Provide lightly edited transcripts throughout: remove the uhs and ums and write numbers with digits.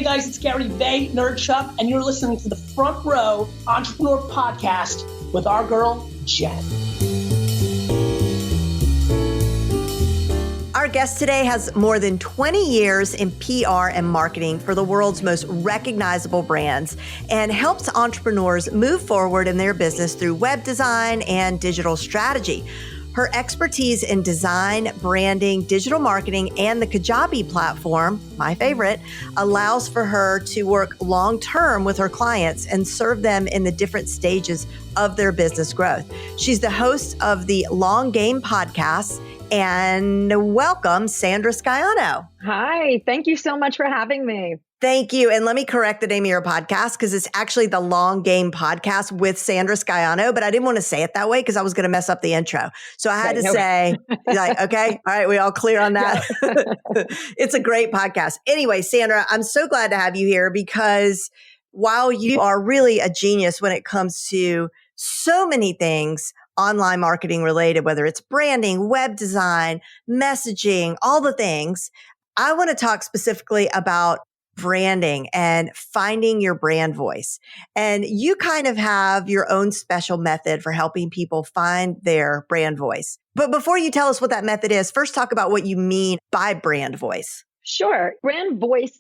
guys, it's Gary Vaynerchuk, and you're listening to the Front Row Entrepreneur Podcast with our girl, Jen. Our guest today has more than 20 years in PR and marketing for the world's most recognizable brands and helps entrepreneurs move forward in their business through web design and digital strategy. Her expertise in design, branding, digital marketing, and the Kajabi platform, my favorite, allows for her to work long-term with her clients and serve them in the different stages of their business growth. She's the host of the Long Game podcast. And welcome, Sandra Scaiano. Hi, thank you so much for having me. Thank you. And let me correct the name of your podcast because it's actually the Long Game podcast with Sandra Scaiano, but I didn't want to say it that way because I was going to mess up the intro. So I had to say, like, okay, all right, we all clear on that? Yeah. It's a great podcast. Anyway, Sandra, I'm so glad to have you here because while you are really a genius when it comes to so many things online marketing related, whether it's branding, web design, messaging, all the things, I want to talk specifically about branding and finding your brand voice. And you kind of have your own special method for helping people find their brand voice. But before you tell us what that method is, first talk about what you mean by brand voice. Sure. Brand voice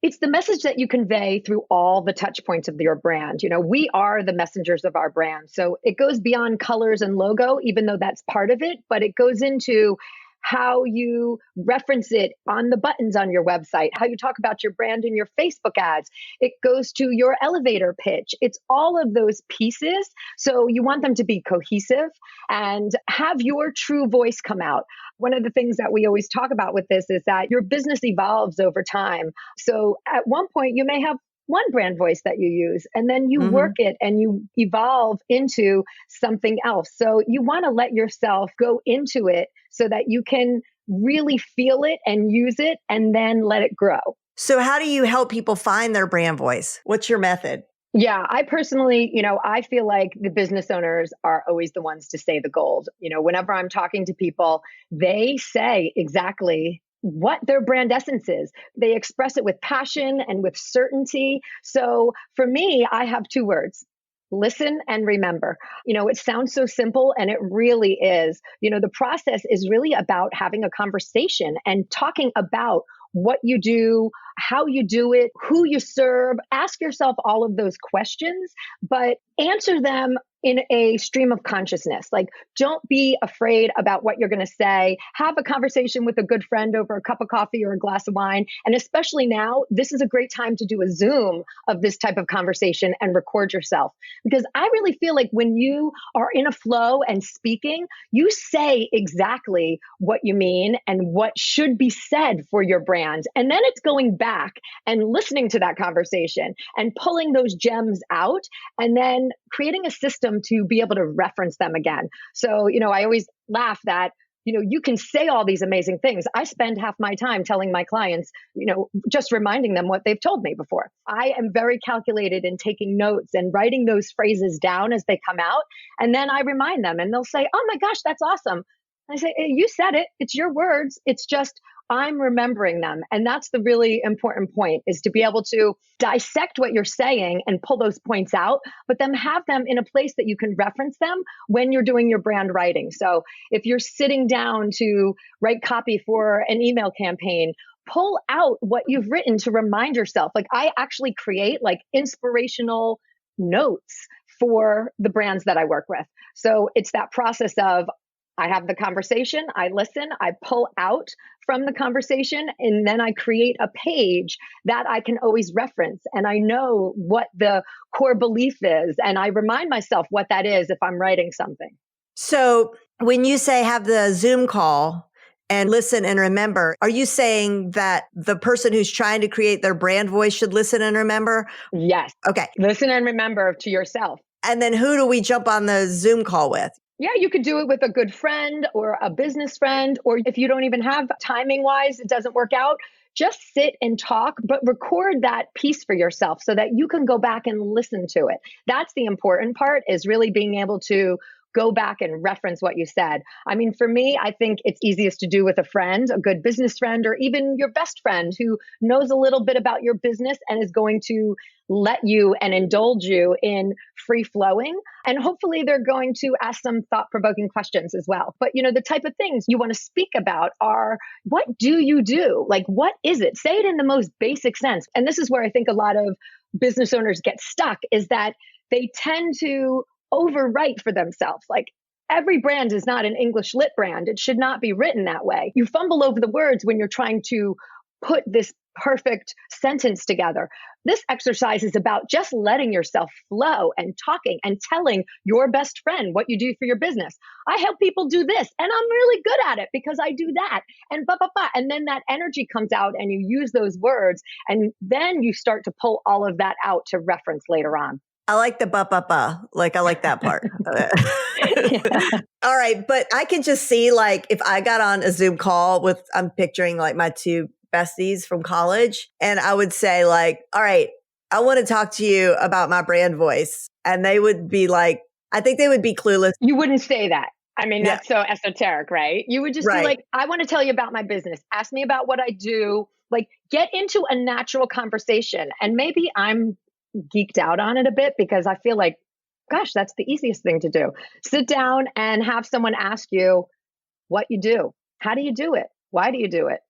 it's the message that you convey through all the touch points of your brand. You know, we are the messengers of our brand. So it goes beyond colors and logo, even though that's part of it, but it goes into how you reference it on the buttons on your website, how you talk about your brand in your Facebook ads. It goes to your elevator pitch. It's all of those pieces. So you want them to be cohesive and have your true voice come out. One of the things that we always talk about with this is that your business evolves over time. So at one point, you may have one brand voice that you use, and then you work it and you evolve into something else. So you want to let yourself go into it so that you can really feel it and use it and then let it grow. So how do you help people find their brand voice? What's your method? Yeah, I personally, I feel like the business owners are always the ones to say the gold. Whenever I'm talking to people, they say exactly what their brand essence is. They express it with passion and with certainty. So for me, I have two words: listen and remember. It sounds so simple, and it really is. The process is really about having a conversation and talking about what you do, how you do it, who you serve. Ask yourself all of those questions, but answer them in a stream of consciousness. Like, don't be afraid about what you're going to say. Have a conversation with a good friend over a cup of coffee or a glass of wine. And especially now, this is a great time to do a Zoom of this type of conversation and record yourself. Because I really feel like when you are in a flow and speaking, you say exactly what you mean and what should be said for your brand. And then it's going back and listening to that conversation and pulling those gems out and then creating a system to be able to reference them again. So, I always laugh that, you can say all these amazing things. I spend half my time telling my clients, just reminding them what they've told me before. I am very calculated in taking notes and writing those phrases down as they come out. And then I remind them and they'll say, oh my gosh, that's awesome. I say, hey, you said it. It's your words. It's just I'm remembering them. And that's the really important point, is to be able to dissect what you're saying and pull those points out, but then have them in a place that you can reference them when you're doing your brand writing. So if you're sitting down to write copy for an email campaign, pull out what you've written to remind yourself. Like, I actually create like inspirational notes for the brands that I work with. So it's that process of, I have the conversation, I listen, I pull out from the conversation, and then I create a page that I can always reference. And I know what the core belief is, and I remind myself what that is if I'm writing something. So when you say have the Zoom call and listen and remember, are you saying that the person who's trying to create their brand voice should listen and remember? Yes. Okay. Listen and remember to yourself. And then who do we jump on the Zoom call with? Yeah, you could do it with a good friend or a business friend, or if you don't even have timing wise, it doesn't work out, just sit and talk, but record that piece for yourself so that you can go back and listen to it. That's the important part, is really being able to go back and reference what you said. I mean, for me, I think it's easiest to do with a friend, a good business friend, or even your best friend who knows a little bit about your business and is going to let you and indulge you in free flowing. And hopefully they're going to ask some thought-provoking questions as well. But the type of things you want to speak about are, what do you do? Like, what is it? Say it in the most basic sense. And this is where I think a lot of business owners get stuck, is that they tend to overwrite for themselves. Like, every brand is not an English lit brand. It should not be written that way. You fumble over the words when you're trying to put this perfect sentence together. This exercise is about just letting yourself flow and talking and telling your best friend what you do for your business. I help people do this and I'm really good at it because I do that, and blah, blah, blah. And then that energy comes out and you use those words, and then you start to pull all of that out to reference later on. I like the ba. Like, I like that part. Yeah. All right. But I can just see, like, if I got on a Zoom call with, I'm picturing like my two besties from college, and I would say, like, all right, I want to talk to you about my brand voice. And they would be like, I think they would be clueless. You wouldn't say that. I mean, that's so esoteric, right? You would just be like, I want to tell you about my business. Ask me about what I do. Like, get into a natural conversation. And maybe I'm geeked out on it a bit because I feel like, gosh, that's the easiest thing to do. Sit down and have someone ask you what you do. How do you do it? Why do you do it?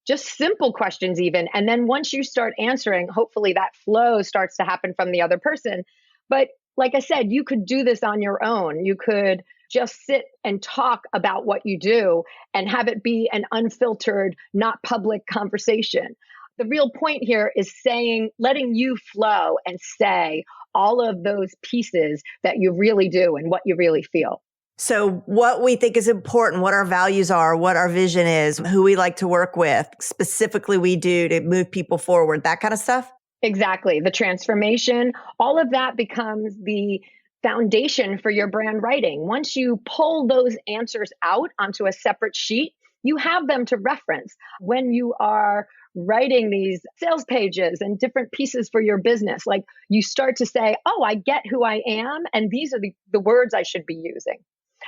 Just simple questions even. And then once you start answering, hopefully that flow starts to happen from the other person. But like I said, you could do this on your own. You could just sit and talk about what you do and have it be an unfiltered, not public conversation. The real point here is letting you flow and say all of those pieces that you really do and what you really feel. So what we think is important, what our values are, what our vision is, who we like to work with, specifically we do to move people forward, that kind of stuff? Exactly. The transformation, all of that becomes the foundation for your brand writing. Once you pull those answers out onto a separate sheet, you have them to reference when you are writing these sales pages and different pieces for your business. Like, you start to say, oh, I get who I am, and these are the words I should be using.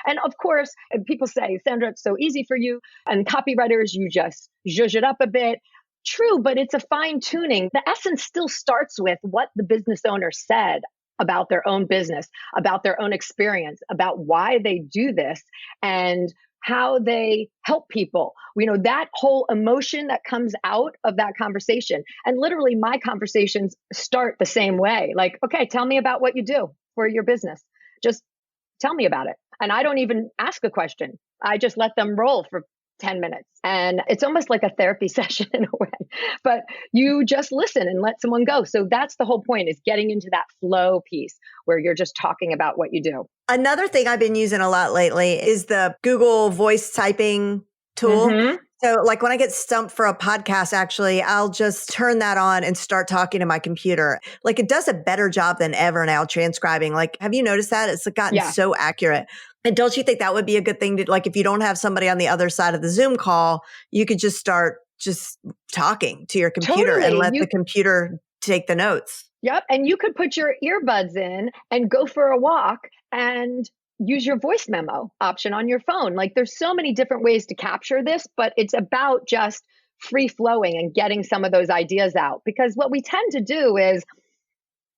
And of course, people say, Sandra, it's so easy for you. And copywriters, you just zhuzh it up a bit. True, but it's a fine tuning. The essence still starts with what the business owner said about their own business, about their own experience, about why they do this, and how they help people. That whole emotion that comes out of that conversation. And literally my conversations start the same way. Like, okay, tell me about what you do for your business. Just tell me about it. And I don't even ask a question. I just let them roll for 10 minutes. And it's almost like a therapy session in a way, but you just listen and let someone go. So that's the whole point, is getting into that flow piece where you're just talking about what you do. Another thing I've been using a lot lately is the Google voice typing tool. Mm-hmm. So like when I get stumped for a podcast, actually, I'll just turn that on and start talking to my computer. Like, it does a better job than ever now transcribing. Like, have you noticed that? It's gotten so accurate. And don't you think that would be a good thing to, like, if you don't have somebody on the other side of the Zoom call, you could just start just talking to your computer and let the computer take the notes. Yep. And you could put your earbuds in and go for a walk and use your voice memo option on your phone. Like, there's so many different ways to capture this, but it's about just free flowing and getting some of those ideas out. Because what we tend to do is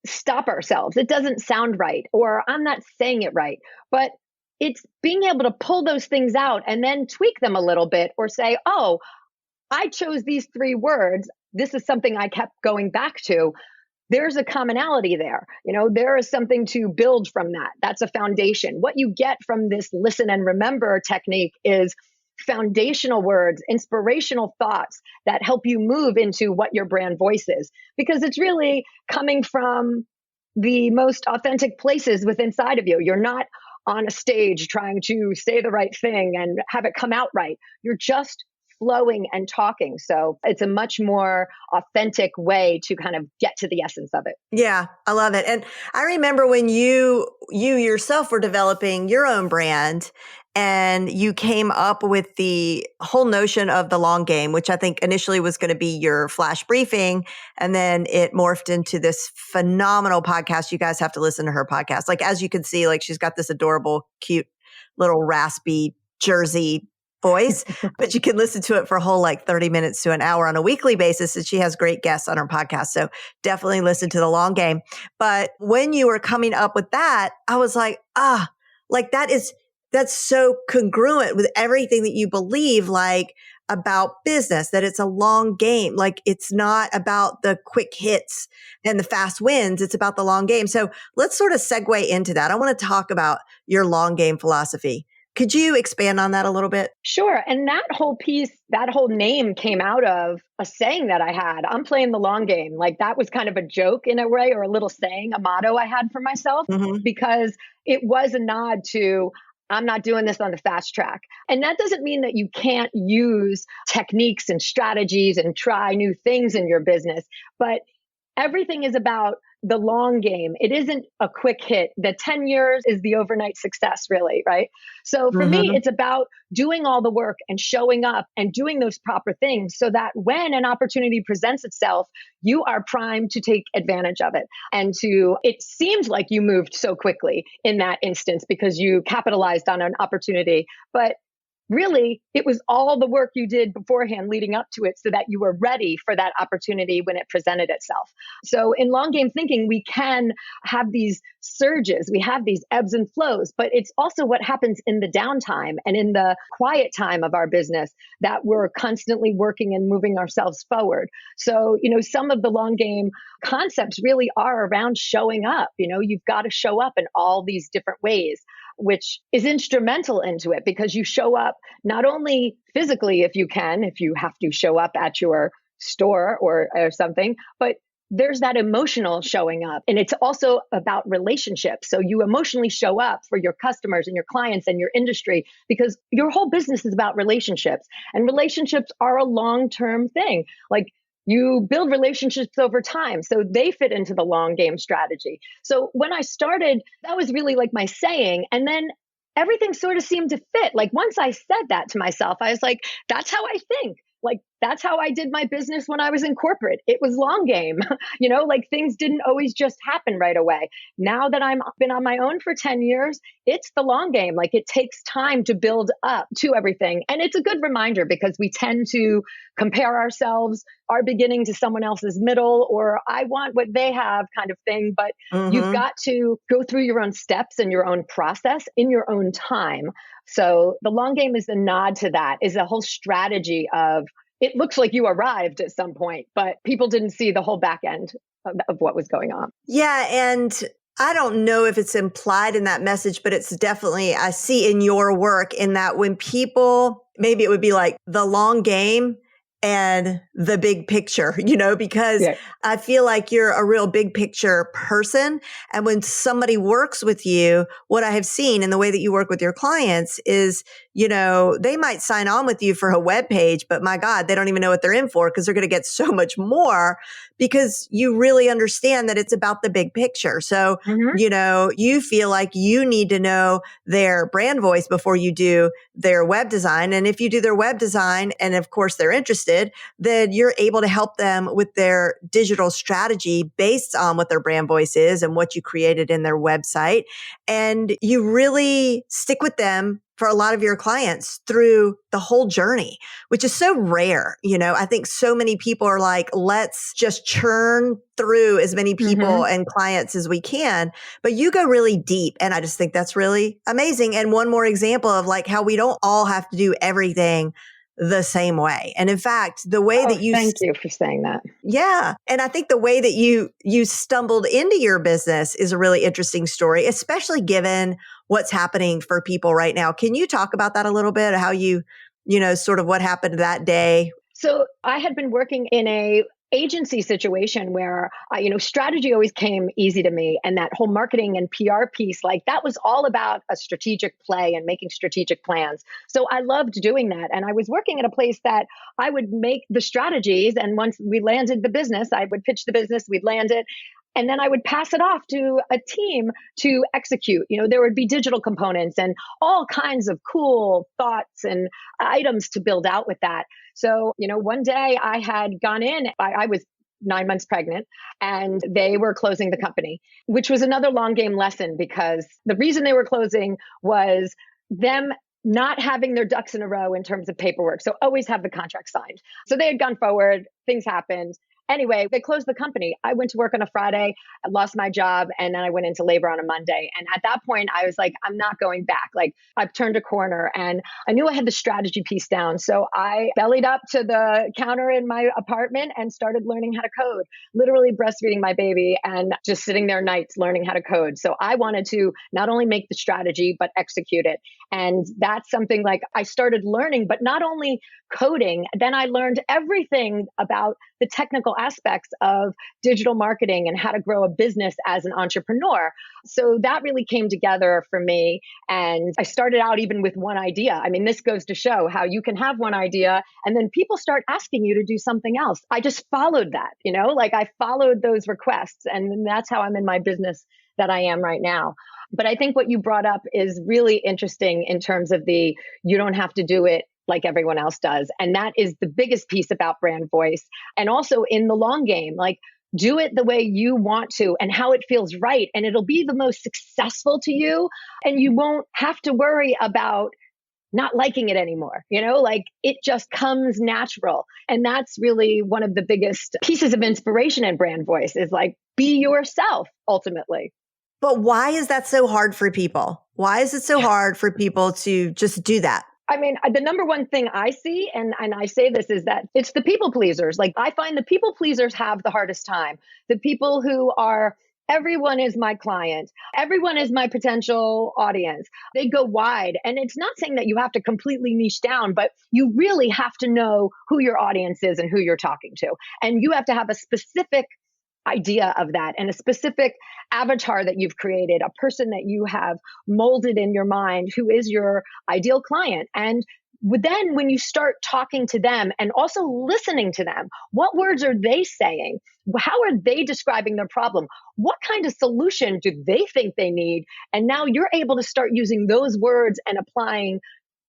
stop ourselves. It doesn't sound right, or I'm not saying it right, but it's being able to pull those things out and then tweak them a little bit, or say, oh, I chose these 3 words. This is something I kept going back to. There's a commonality there. There is something to build from that. That's a foundation. What you get from this listen and remember technique is foundational words, inspirational thoughts that help you move into what your brand voice is, because it's really coming from the most authentic places within inside of you. You're not on a stage trying to say the right thing and have it come out right. You're just flowing and talking. So it's a much more authentic way to kind of get to the essence of it. Yeah, I love it. And I remember when you yourself were developing your own brand and you came up with the whole notion of the long game, which I think initially was going to be your flash briefing. And then it morphed into this phenomenal podcast. You guys have to listen to her podcast. Like, as you can see, like she's got this adorable, cute little raspy Jersey voice, but you can listen to it for a whole 30 minutes to an hour on a weekly basis. And she has great guests on her podcast. So definitely listen to the long game. But when you were coming up with that, I was like, that's so congruent with everything that you believe, about business, that it's a long game. Like, it's not about the quick hits and the fast wins. It's about the long game. So let's sort of segue into that. I want to talk about your long game philosophy. Could you expand on that a little bit? Sure. And that whole piece, that whole name came out of a saying that I had. I'm playing the long game. Like, that was kind of a joke in a way, or a little saying, a motto I had for myself, because it was a nod to, I'm not doing this on the fast track. And that doesn't mean that you can't use techniques and strategies and try new things in your business, but everything is about the long game. It isn't a quick hit. The 10 years is the overnight success, really, right? So for me, it's about doing all the work and showing up and doing those proper things so that when an opportunity presents itself, you are primed to take advantage of it. And it seemed like you moved so quickly in that instance because you capitalized on an opportunity. But really, it was all the work you did beforehand leading up to it so that you were ready for that opportunity when it presented itself. So in long game thinking, we can have these surges, we have these ebbs and flows, but it's also what happens in the downtime and in the quiet time of our business that we're constantly working and moving ourselves forward. So, some of the long game concepts really are around showing up. You've got to show up in all these different ways, which is instrumental into it, because you show up not only physically, if you have to show up at your store or something, but there's that emotional showing up. And it's also about relationships. So you emotionally show up for your customers and your clients and your industry, because your whole business is about relationships, and relationships are a long-term thing. Like, you build relationships over time, so they fit into the long game strategy. So when I started, that was really like my saying. And then everything sort of seemed to fit. Like, once I said that to myself, I was like, that's how I think. Like, that's how I did my business when I was in corporate. It was long game, things didn't always just happen right away. Now that I've been on my own for 10 years, it's the long game. Like, it takes time to build up to everything. And it's a good reminder, because we tend to compare ourselves, our beginning to someone else's middle, or I want what they have kind of thing. But you've got to go through your own steps and your own process in your own time. So the long game is a nod to that, is a whole strategy of, it looks like you arrived at some point, but people didn't see the whole back end of what was going on. Yeah. And I don't know if it's implied in that message, but it's definitely, I see in your work, in that when people, maybe it would be like the long game and the big picture, because I feel like you're a real big picture person. And when somebody works with you, what I have seen in the way that you work with your clients is, they might sign on with you for a web page, but my God, they don't even know what they're in for, because they're going to get so much more, because you really understand that it's about the big picture. So, you feel like you need to know their brand voice before you do their web design. And if you do their web design, and of course they're interested, then you're able to help them with their digital strategy based on what their brand voice is and what you created in their website. And you really stick with them for a lot of your clients through the whole journey, which is so rare. I think so many people are like, let's just churn through as many people and clients as we can. But you go really deep. And I just think that's really amazing. And one more example of how we don't all have to do everything the same way. And in fact, the way that you... Thank you for saying that. Yeah. And I think the way that you stumbled into your business is a really interesting story, especially given what's happening for people right now. Can you talk about that a little bit? How you sort of what happened that day? So I had been working in a agency situation where strategy always came easy to me, and that whole marketing and PR piece, like that was all about a strategic play and making strategic plans. So I loved doing that, and I was working at a place that I would make the strategies, and once we landed the business, I would pitch the business, we'd land it, and then I would pass it off to a team to execute. There would be digital components and all kinds of cool thoughts and items to build out with that. So, one day I had gone in, I was 9 months pregnant, and they were closing the company, which was another long game lesson, because the reason they were closing was them not having their ducks in a row in terms of paperwork. So always have the contract signed. So they had gone forward, things happened. Anyway, they closed the company. I went to work on a Friday, I lost my job, and then I went into labor on a Monday. And at that point, I was like, I'm not going back. Like, I've turned a corner, and I knew I had the strategy piece down. So I bellied up to the counter in my apartment and started learning how to code, literally breastfeeding my baby and just sitting there nights learning how to code. So I wanted to not only make the strategy, but execute it. And that's something like I started learning, but not only coding, then I learned everything about the technical aspects of digital marketing and how to grow a business as an entrepreneur. So that really came together for me. And I started out even with one idea. I mean, this goes to show how you can have one idea and then people start asking you to do something else. I just followed that, like I followed those requests. And that's how I'm in my business that I am right now. But I think what you brought up is really interesting in terms of you don't have to do it like everyone else does. And that is the biggest piece about brand voice. And also in the long game, like do it the way you want to and how it feels right. And it'll be the most successful to you. And you won't have to worry about not liking it anymore. Like it just comes natural. And that's really one of the biggest pieces of inspiration in brand voice is like, be yourself ultimately. But why is that so hard for people? Why is it so hard for people to just do that? I mean, the number one thing I see, and I say this, is that it's the people pleasers. Like I find the people pleasers have the hardest time. The people who are, everyone is my client. Everyone is my potential audience. They go wide. And it's not saying that you have to completely niche down, but you really have to know who your audience is and who you're talking to. And you have to have a specific idea of that and a specific avatar that you've created, a person that you have molded in your mind who is your ideal client. And then when you start talking to them and also listening to them, what words are they saying? How are they describing their problem? What kind of solution do they think they need? And now you're able to start using those words and applying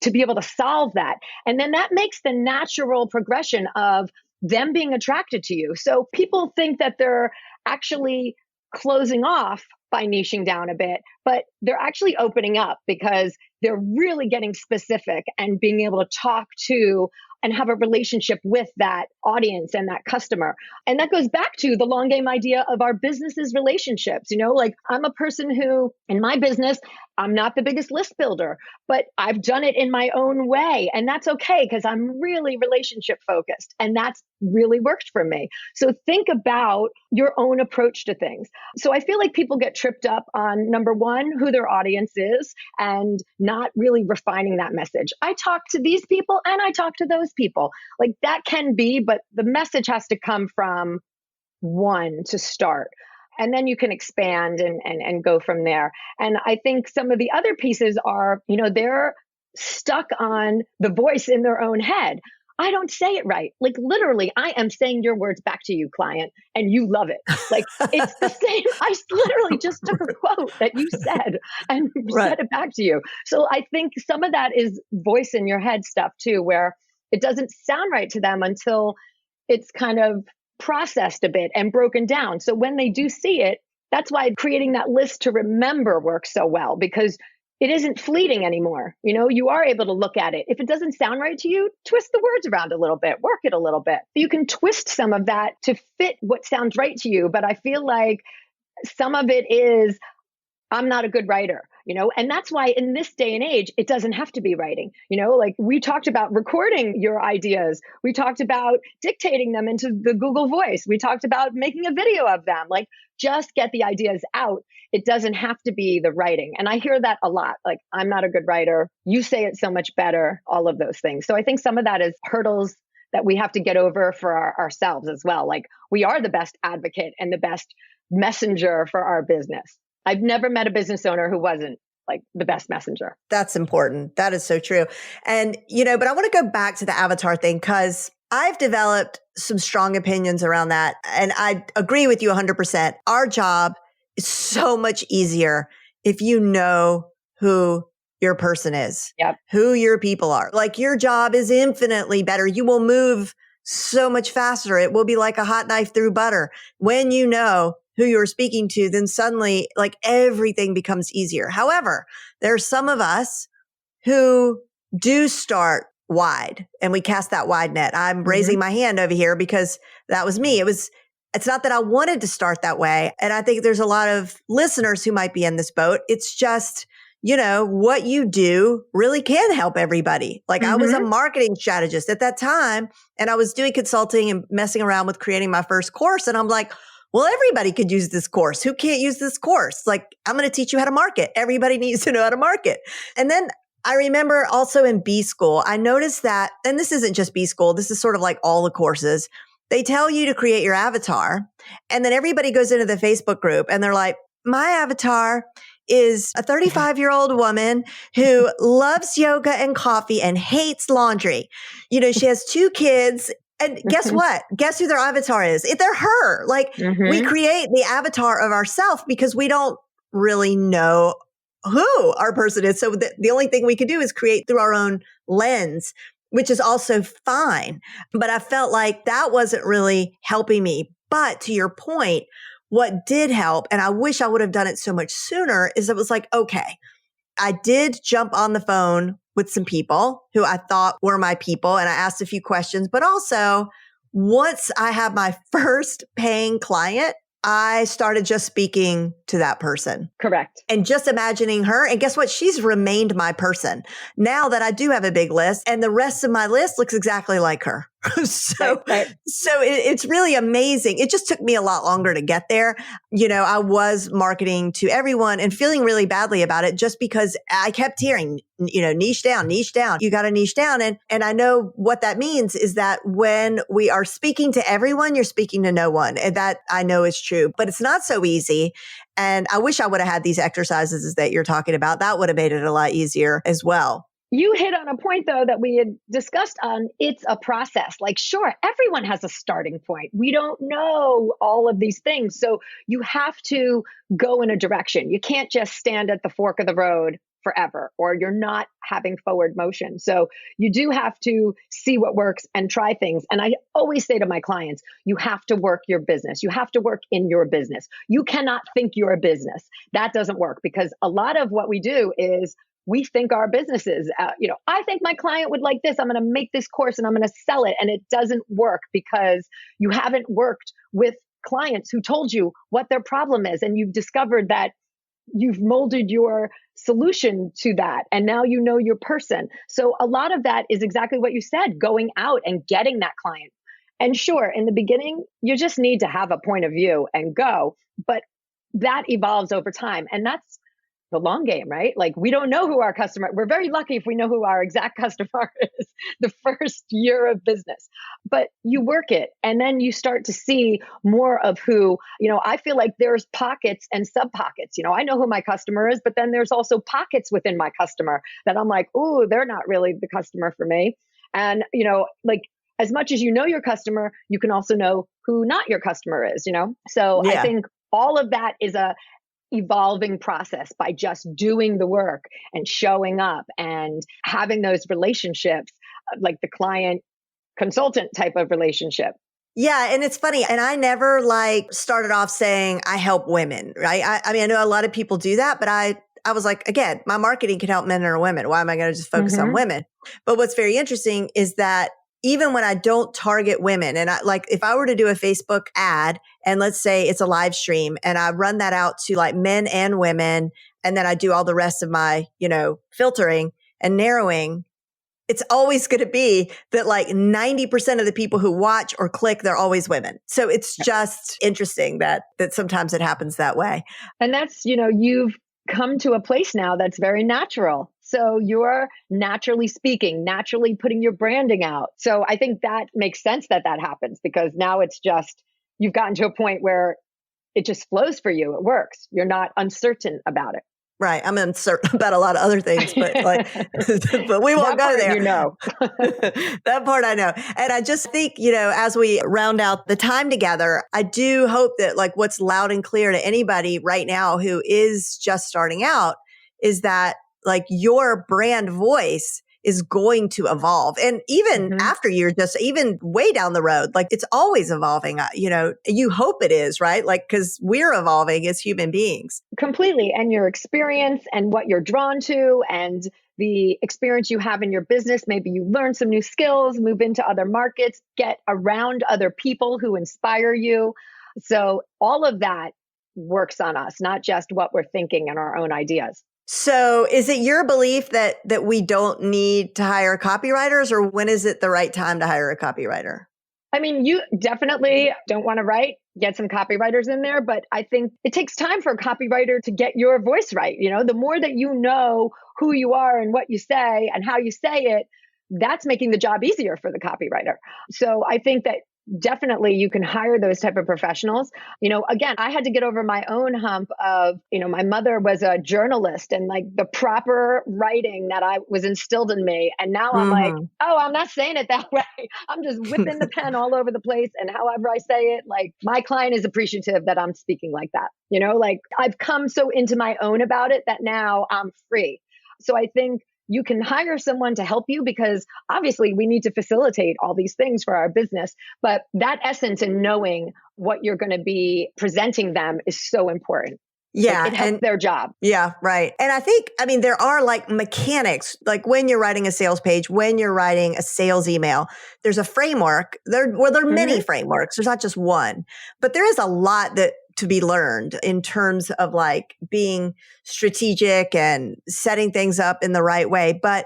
to be able to solve that. And then that makes the natural progression of them being attracted to you. So people think that they're actually closing off by niching down a bit, but they're actually opening up because they're really getting specific and being able to talk to and have a relationship with that audience and that customer. And that goes back to the long game idea of our businesses relationships. Like I'm a person who in my business, I'm not the biggest list builder, but I've done it in my own way. And that's okay because I'm really relationship focused and that's really worked for me. So think about your own approach to things. So I feel like people get tripped up on number one, who their audience is and not really refining that message. I talk to these people and I talk to those people. Like that can be, but the message has to come from one to start. And then you can expand and go from there. And I think some of the other pieces are, they're stuck on the voice in their own head. I don't say it right. Like literally, I am saying your words back to you, client, and you love it. Like it's the same. I literally just took a quote that you said and said it back to you. So I think some of that is voice in your head stuff too, where it doesn't sound right to them until it's kind of processed a bit and broken down. So when they do see it, that's why creating that list to remember works so well because it isn't fleeting anymore. You are able to look at it. If it doesn't sound right to you, twist the words around a little bit, work it a little bit. You can twist some of that to fit what sounds right to you. But I feel like some of it is, I'm not a good writer. And that's why in this day and age, it doesn't have to be writing. Like we talked about recording your ideas. We talked about dictating them into the Google Voice. We talked about making a video of them. Like just get the ideas out. It doesn't have to be the writing. And I hear that a lot. Like, I'm not a good writer. You say it so much better, all of those things. So I think some of that is hurdles that we have to get over for ourselves as well. Like, we are the best advocate and the best messenger for our business. I've never met a business owner who wasn't like the best messenger. That's important. That is so true. And, but I want to go back to the avatar thing because I've developed some strong opinions around that. And I agree with you 100%. Our job is so much easier if you know who your person is, who your people are. Like, your job is infinitely better. You will move so much faster. It will be like a hot knife through butter. When you know who you're speaking to, then suddenly like everything becomes easier. However, there are some of us who do start wide and we cast that wide net. I'm raising my hand over here because that was me. It's not that I wanted to start that way. And I think there's a lot of listeners who might be in this boat. It's just, what you do really can help everybody. Like, I was a marketing strategist at that time and I was doing consulting and messing around with creating my first course. And I'm like, well, everybody could use this course. Who can't use this course? Like, I'm going to teach you how to market. Everybody needs to know how to market. And then I remember also in B school, I noticed that, and this isn't just B school, this is sort of like all the courses. They tell you to create your avatar. And then everybody goes into the Facebook group and they're like, my avatar is a 35-year-old woman who loves yoga and coffee and hates laundry. She has 2 kids. And guess what? Guess who their avatar is? They're her. Like, we create the avatar of ourselves because we don't really know who our person is. So the only thing we can do is create through our own lens, which is also fine. But I felt like that wasn't really helping me. But to your point, what did help, and I wish I would have done it so much sooner, is it was like, okay, I did jump on the phone with some people who I thought were my people. And I asked a few questions, but also once I had my first paying client, I started just speaking to that person. Correct. And just imagining her. And guess what? She's remained my person. Now that I do have a big list and the rest of my list looks exactly like her. So it's really amazing. It just took me a lot longer to get there. I was marketing to everyone and feeling really badly about it just because I kept hearing, niche down. You got to niche down. And I know what that means is that when we are speaking to everyone, you're speaking to no one. And that I know is true, but it's not so easy. And I wish I would have had these exercises that you're talking about. That would have made it a lot easier as well. You hit on a point, though, that we had discussed on it's a process. Like, sure, everyone has a starting point. We don't know all of these things. So you have to go in a direction. You can't just stand at the fork of the road forever, or you're not having forward motion. So you do have to see what works and try things. And I always say to my clients, you have to work your business. You have to work in your business. You cannot think you're a business. That doesn't work, because a lot of what we do is we think our businesses, I think my client would like this. I'm going to make this course and I'm going to sell it. And it doesn't work because you haven't worked with clients who told you what their problem is. And you've discovered that you've molded your solution to that. And now you know your person. So a lot of that is exactly what you said, going out and getting that client. And sure, in the beginning, you just need to have a point of view and go. But that evolves over time. And that's the long game, right? Like, we don't know who our customer, we're very lucky if we know who our exact customer is the first year of business, but you work it and then you start to see more of who, I feel like there's pockets and sub pockets. I know who my customer is, but then there's also pockets within my customer that I'm like, oh, they're not really the customer for me. And, like, as much as you know your customer, you can also know who not your customer is, So yeah. I think all of that is a evolving process by just doing the work and showing up and having those relationships, like the client consultant type of relationship. Yeah. And it's funny. And I never started off saying I help women, right? I mean, I know a lot of people do that, but I was like, again, my marketing can help men or women. Why am I going to just focus on women? But what's very interesting is that even when I don't target women, and if I were to do a Facebook ad and let's say it's a live stream and I run that out to men and women, and then I do all the rest of my, filtering and narrowing, it's always going to be that 90% of the people who watch or click, they're always women. So it's just interesting that sometimes it happens that way. And that's, you've come to a place now that's very natural. So you're naturally speaking, naturally putting your branding out. So I think that makes sense that that happens, because now it's just, you've gotten to a point where it just flows for you. It works. You're not uncertain about it. Right. I'm uncertain about a lot of other things, but but we won't go there. That part I know. And I just think, as we round out the time together, I do hope that what's loud and clear to anybody right now who is just starting out is that your brand voice is going to evolve. And even after you're even way down the road, it's always evolving. You hope it is, right? Because we're evolving as human beings. Completely. And your experience and what you're drawn to and the experience you have in your business. Maybe you learn some new skills, move into other markets, get around other people who inspire you. So all of that works on us, not just what we're thinking and our own ideas. So is it your belief that we don't need to hire copywriters, or when is it the right time to hire a copywriter? I mean, you definitely don't want to write, get some copywriters in there, but I think it takes time for a copywriter to get your voice right. The more that you know who you are and what you say and how you say it, that's making the job easier for the copywriter. So I think that definitely you can hire those type of professionals. Again, I had to get over my own hump of, my mother was a journalist and the proper writing that I was instilled in me. And now I'm like, oh, I'm not saying it that way. I'm just whipping the pen all over the place. And however I say it, my client is appreciative that I'm speaking like that. I've come so into my own about it that now I'm free. So I think you can hire someone to help you, because obviously we need to facilitate all these things for our business. But that essence and knowing what you're going to be presenting them is so important. Yeah. It helps their job. Yeah, right. And I think, there are mechanics, when you're writing a sales page, when you're writing a sales email, there's a framework. There are many frameworks. There's not just one, but there is a lot to be learned in terms of being strategic and setting things up in the right way. But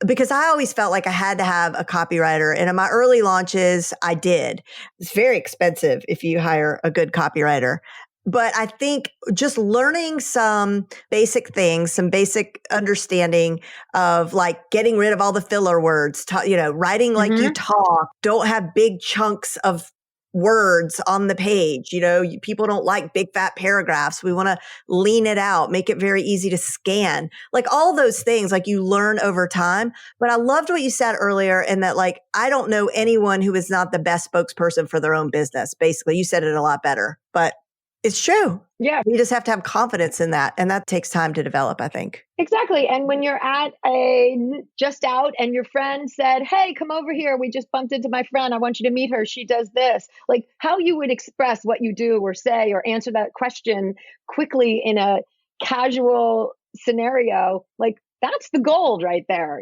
because I always felt like I had to have a copywriter, and in my early launches, I did. It's very expensive if you hire a good copywriter. But I think just learning some basic things, some basic understanding of getting rid of all the filler words, writing like you talk, don't have big chunks of words on the page. People don't like big fat paragraphs. We want to lean it out, make it very easy to scan, all those things you learn over time. But I loved what you said earlier, and that I don't know anyone who is not the best spokesperson for their own business. Basically, you said it a lot better, but it's true. Yeah. You just have to have confidence in that. And that takes time to develop, I think. Exactly. And when you're at just out and your friend said, hey, come over here. We just bumped into my friend. I want you to meet her. She does this. How you would express what you do or say or answer that question quickly in a casual scenario, that's the gold right there.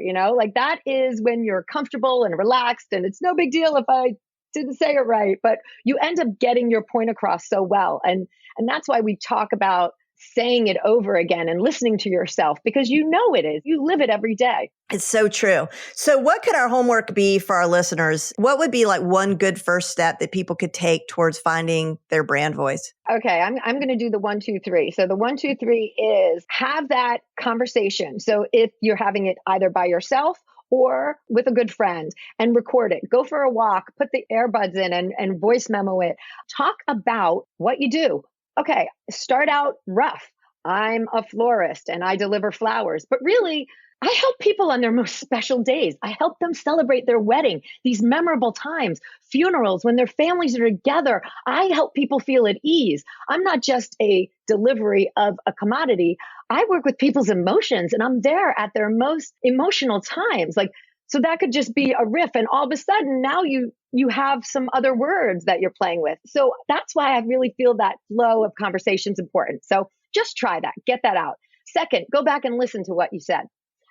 That is when you're comfortable and relaxed, and it's no big deal if I didn't say it right, but you end up getting your point across so well. And that's why we talk about saying it over again and listening to yourself, because it is. You live it every day. It's so true. So what could our homework be for our listeners? What would be one good first step that people could take towards finding their brand voice? Okay, I'm going to do the 1, 2, 3. So the 1, 2, 3 is have that conversation. So if you're having it either by yourself or with a good friend, and record it. Go for a walk, put the earbuds in and voice memo it. Talk about what you do. Okay, start out rough. I'm a florist and I deliver flowers, but really, I help people on their most special days. I help them celebrate their wedding, these memorable times, funerals, when their families are together. I help people feel at ease. I'm not just a delivery of a commodity. I work with people's emotions, and I'm there at their most emotional times. So that could just be a riff, and all of a sudden now you have some other words that you're playing with. So that's why I really feel that flow of conversation is important. So just try that, get that out. Second, go back and listen to what you said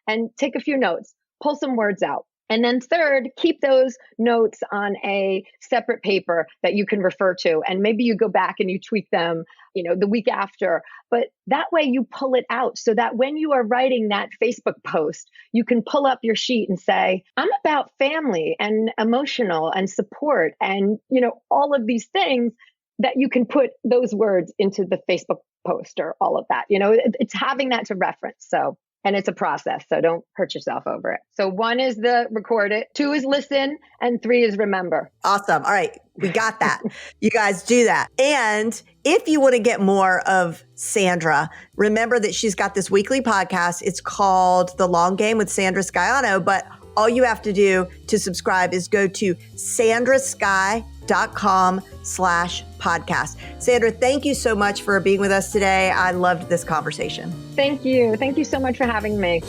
and take a few notes, pull some words out. And then third, keep those notes on a separate paper that you can refer to. And maybe you go back and you tweak them, the week after. But that way you pull it out so that when you are writing that Facebook post, you can pull up your sheet and say, I'm about family and emotional and support and, all of these things that you can put those words into the Facebook post or all of that. It's having that to reference. So And it's a process, so don't hurt yourself over it. So 1 is the record it, 2 is listen, and 3 is remember. Awesome. All right. We got that. You guys do that. And if you want to get more of Sandra, remember that she's got this weekly podcast. It's called The Long Game with Sandra Scaiano, but all you have to do to subscribe is go to sandrasky.com/podcast. Sandra, thank you so much for being with us today. I loved this conversation. Thank you. Thank you so much for having me.